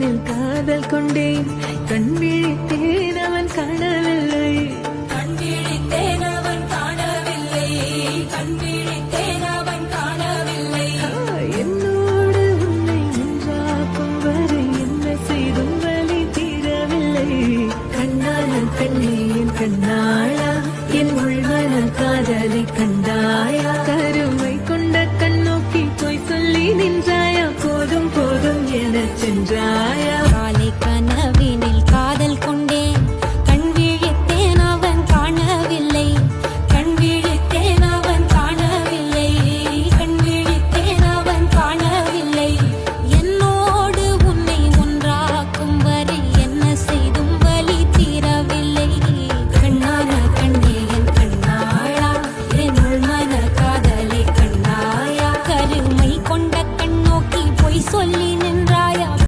உன்னில் காதல் கொண்டேன். கண் விழித்தேன் அவன் காணவில்லை. கண் விழித்தேன் அவன் காணவில்லை. கண் விழித்தேன் அவன் காணவில்லை. என்னோடு உன்னை ஒன்றாக்கும் வரை என்ன செய்தும் வலி தீரவில்லை. கண்ணான கண்ணே என் கண்ணாளா, என் உள்மன காதலை கண்டாயா? கருமை கொண்ட கண்ணோக்கி போய் சொல்லி நின்றாயா? போதும் போதும் எனச் சென்றாயா?